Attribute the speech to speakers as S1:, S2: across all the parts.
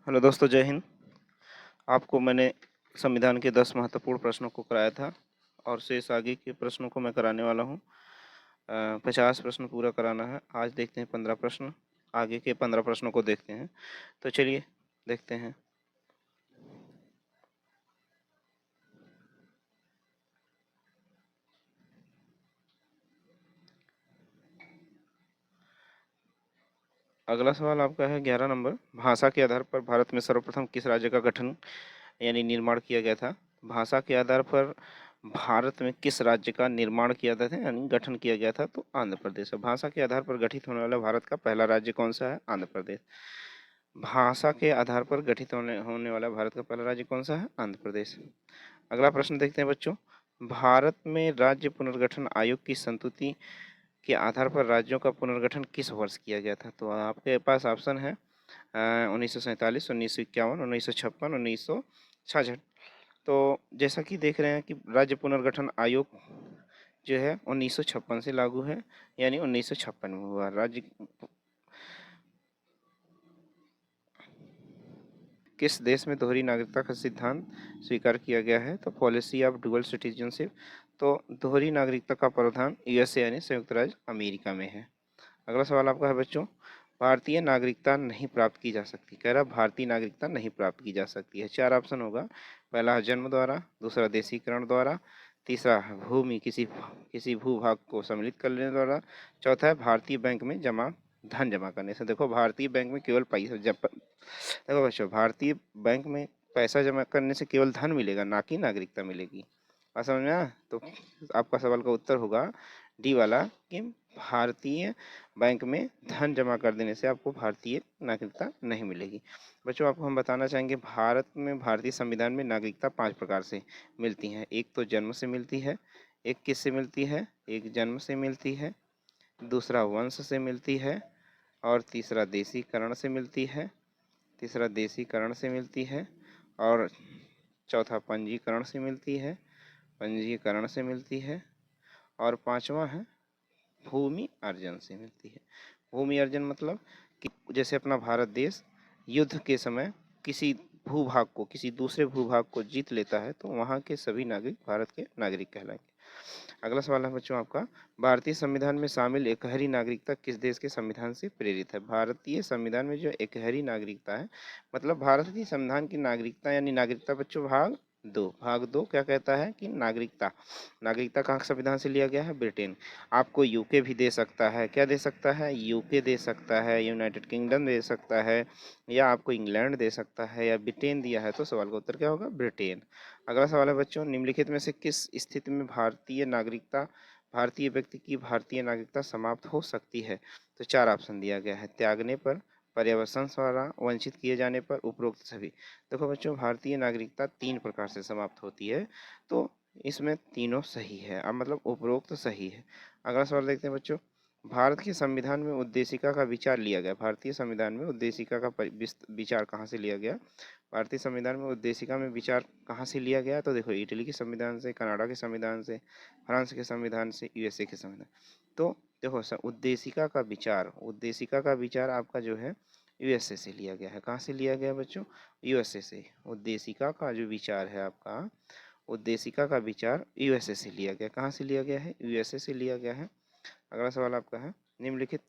S1: Hello दोस्तों, जय हिंद। आपको मैंने संविधान के 10 महत्वपूर्ण प्रश्नों को कराया था और शेष आगे के प्रश्नों को मैं कराने वाला हूँ। 50 प्रश्न पूरा कराना है। आज देखते हैं 15 प्रश्न, आगे के 15 प्रश्नों को देखते हैं। तो चलिए देखते हैं। अगला सवाल आपका है 11 नंबर। भाषा के आधार पर भारत में सर्वप्रथम किस राज्य का गठन यानी निर्माण किया गया था? भाषा के आधार पर भारत में किस राज्य का निर्माण किया गया था यानी गठन किया गया था? तो आंध्र प्रदेश है। भाषा के आधार पर गठित होने वाला भारत का पहला राज्य कौन सा है? आंध्र प्रदेश। भाषा के आधार पर गठित होने वाला भारत का पहला राज्य कौन सा है? आंध्र प्रदेश। अगला प्रश्न देखते हैं बच्चों। भारत में राज्य पुनर्गठन आयोग की संस्तुति के आधार पर राज्यों का पुनर्गठन किस वर्ष किया गया था? तो आपके पास ऑप्शन है 1947, 1951, 1956, 1966। तो जैसा कि देख रहे हैं कि राज्य पुनर्गठन आयोग जो है 1956 से लागू है, यानी 1956 में हुआ। राज्य किस देश में दोहरी नागरिकता का सिद्धांत स्वीकार किया गया है? तो पॉलिसी ऑफ डुअल सिटीजनशिप। तो दोहरी नागरिकता का प्रावधान यूएसए यानी संयुक्त राज्य अमेरिका में है। अगला सवाल आपका है बच्चों। भारतीय नागरिकता नहीं प्राप्त की जा सकती। कह रहा भारतीय नागरिकता नहीं प्राप्त की जा सकती है। 4 ऑप्शन होगा। पहला है जन्म द्वारा, दूसरा देशीकरण द्वारा, तीसरा है भूमि किसी भूभाग को सम्मिलित कर लेने द्वारा, चौथा है भारतीय बैंक में धन जमा करने से। देखो भारतीय बैंक में केवल पैसा देखो बच्चों, भारतीय बैंक में पैसा जमा करने से केवल धन मिलेगा, ना कि नागरिकता मिलेगी। बात समझ में आया? तो आपका सवाल का उत्तर होगा डी वाला कि भारतीय बैंक में धन जमा कर देने से आपको भारतीय नागरिकता नहीं मिलेगी। बच्चों आपको हम बताना चाहेंगे भारत में भारतीय संविधान में नागरिकता 5 प्रकार से मिलती हैं। एक तो जन्म से मिलती है, एक किससे मिलती है? एक जन्म से मिलती है, दूसरा वंश से मिलती है, और तीसरा देशीकरण से मिलती है, और चौथा पंजीकरण से मिलती है, और पांचवा है भूमि अर्जन से मिलती है। भूमि अर्जन मतलब कि जैसे अपना भारत देश युद्ध के समय किसी दूसरे भूभाग को जीत लेता है, तो वहाँ के सभी नागरिक भारत के नागरिक कहलाएंगे। अगला सवाल है बच्चों आपका। भारतीय संविधान में शामिल एकहरी नागरिकता किस देश के संविधान से प्रेरित है? भारतीय संविधान में जो एकहरी नागरिकता है, मतलब भारतीय संविधान की नागरिकता यानी नागरिकता बच्चों भाग दो क्या कहता है कि नागरिकता कहाँ संविधान से लिया गया है? ब्रिटेन। आपको यूके भी दे सकता है। क्या दे सकता है? यूके दे सकता है, यूनाइटेड किंगडम दे सकता है, या आपको इंग्लैंड दे सकता है, या ब्रिटेन दिया है। तो सवाल का उत्तर क्या होगा? ब्रिटेन। अगला सवाल है बच्चों। निम्नलिखित में से किस स्थिति में भारतीय व्यक्ति की भारतीय नागरिकता समाप्त हो सकती है? तो 4 ऑप्शन दिया गया है। त्यागने पर, पर्यवसन द्वारा, वंचित किए जाने पर, उपरोक्त सभी। देखो बच्चों, भारतीय नागरिकता 3 प्रकार से समाप्त होती है, तो इसमें तीनों सही है, अब मतलब उपरोक्त सही है। अगला सवाल देखते हैं बच्चों। भारत के संविधान में उद्देशिका का विचार लिया गया। भारतीय संविधान में उद्देशिका का विचार कहाँ से लिया गया? भारतीय संविधान में उद्देशिका में विचार कहाँ से लिया गया? तो देखो इटली के संविधान से, कनाडा के संविधान से, फ्रांस के संविधान से, यूएसए के संविधान। तो देखो उद्देशिका का विचार आपका जो है यूएसए से लिया गया है। कहाँ से लिया गया बच्चों? यूएसए से। उद्देशिका का जो विचार है आपका, उद्देशिका का विचार यूएसए से लिया गया। कहाँ से लिया गया है? यूएसए से लिया गया है। अगला सवाल आपका है। निम्नलिखित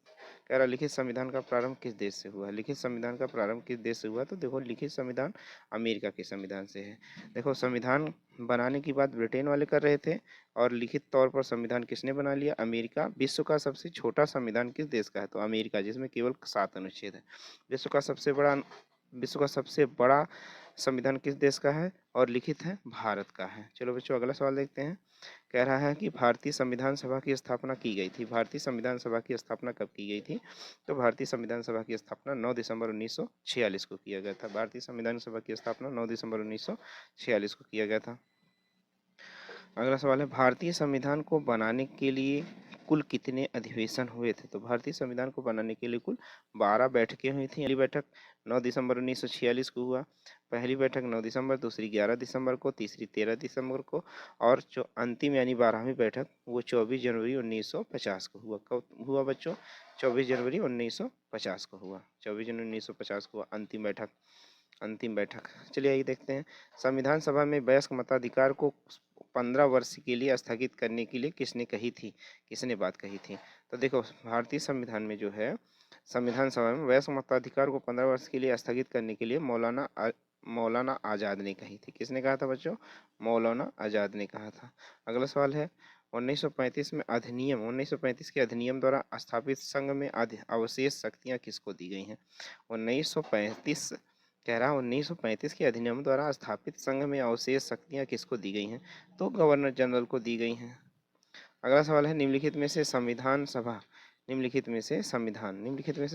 S1: कह रहा लिखित संविधान का प्रारंभ किस देश से हुआ? लिखित संविधान का प्रारंभ किस देश से हुआ? तो देखो लिखित संविधान अमेरिका के संविधान से है। देखो संविधान बनाने की बात ब्रिटेन वाले कर रहे थे, और लिखित तौर पर संविधान किसने बना लिया? अमेरिका। विश्व का सबसे छोटा संविधान किस देश का है? तो अमेरिका, जिसमें केवल 7 अनुच्छेद है। विश्व का सबसे बड़ा संविधान किस देश का है और लिखित है? भारत का है। चलो बच्चों अगला सवाल देखते हैं। कह रहा है कि भारतीय संविधान सभा की स्थापना की गई थी। भारतीय संविधान सभा की स्थापना कब की गई थी? तो भारतीय संविधान सभा की स्थापना 9 दिसंबर 1946 को किया गया था। भारतीय संविधान सभा की स्थापना 9 दिसंबर 1946 को किया गया था। अगला सवाल है। भारतीय संविधान को बनाने के लिए कुल कितने अधिवेशन हुए थे? तो भारतीय संविधान को बनाने के लिए कुल 12 बैठकें हुई थी। पहली बैठक 9 दिसंबर 1946 को हुआ। पहली बैठक 9 दिसंबर, दूसरी 11 दिसंबर को, तीसरी 13 दिसंबर को, और जो अंतिम यानी 12वीं बैठक वो 24 जनवरी 1950 को हुआ। कब हुआ बच्चों? 24 जनवरी 1950 को हुआ। 24 जनवरी 1950 को हुआ अंतिम बैठक। अंतिम बैठक। चलिए आइए देखते हैं, संविधान सभा में वयस्क मताधिकार को 15 वर्ष के लिए स्थगित करने के लिए किसने कही थी, किसने बात कही थी। तो देखो भारतीय संविधान में जो है संविधान सभा में वयस्क मताधिकार को 15 वर्ष के लिए स्थगित करने के लिए मौलाना आज़ाद ने कही थी। किसने कहा था बच्चों? मौलाना आज़ाद ने कहा था। अगला सवाल है 1935 में अधिनियम 1935 के अधिनियम द्वारा स्थापित संघ में अवशेष शक्तियां किसको दी गई हैं? 1935 कह रहा 1935 के अधिनियम द्वारा स्थापित संघ में अवशेष शक्तियां किसको दी गई हैं? तो गवर्नर जनरल को दी गई हैं। अगला सवाल है निम्नलिखित में से संविधान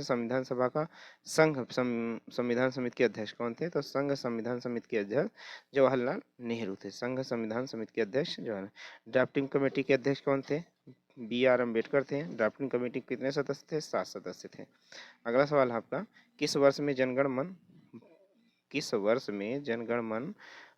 S1: संविधान सभा का संविधान समिति के अध्यक्ष कौन थे? तो संघ संविधान समिति के अध्यक्ष जवाहरलाल नेहरू थे। संघ संविधान समिति के अध्यक्ष जवाहरलाल। ड्राफ्टिंग कमेटी के अध्यक्ष कौन थे? BR अम्बेडकर थे। ड्राफ्टिंग कमेटी के कितने सदस्य थे? 7 सदस्य थे। अगला सवाल है आपका, किस वर्ष में जनगण मन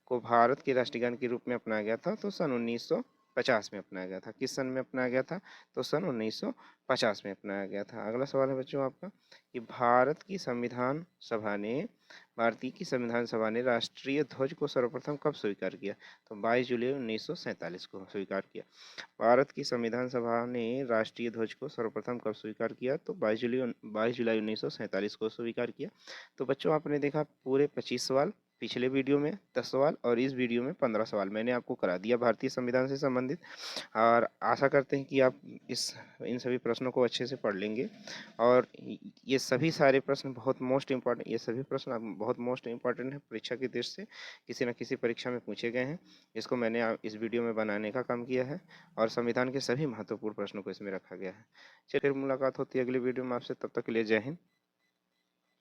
S1: को भारत के राष्ट्रीय गान के रूप में अपनाया गया था? तो सन 1950 में अपनाया गया था। किस सन में अपनाया गया था? तो सन 1950 में अपनाया गया था। अगला सवाल है बच्चों आपका कि भारतीय की संविधान सभा ने राष्ट्रीय ध्वज को सर्वप्रथम कब स्वीकार किया? तो 22 जुलाई 1947 को स्वीकार किया। भारत की संविधान सभा ने राष्ट्रीय ध्वज को सर्वप्रथम कब स्वीकार किया? तो 22 जुलाई 1947 को स्वीकार किया। तो बच्चों आपने देखा पूरे 25 सवाल, पिछले वीडियो में 10 सवाल और इस वीडियो में 15 सवाल मैंने आपको करा दिया भारतीय संविधान से संबंधित। और आशा करते हैं कि आप इन सभी प्रश्नों को अच्छे से पढ़ लेंगे। और ये सभी सारे प्रश्न बहुत मोस्ट इम्पॉर्टेंट है परीक्षा की दृष्टि से, किसी न किसी परीक्षा में पूछे गए हैं। इसको मैंने इस वीडियो में बनाने का काम किया है और संविधान के सभी महत्वपूर्ण प्रश्नों को इसमें रखा गया है। चलिए फिर मुलाकात होती है अगले वीडियो में आपसे, तब तक के लिए जय हिंद।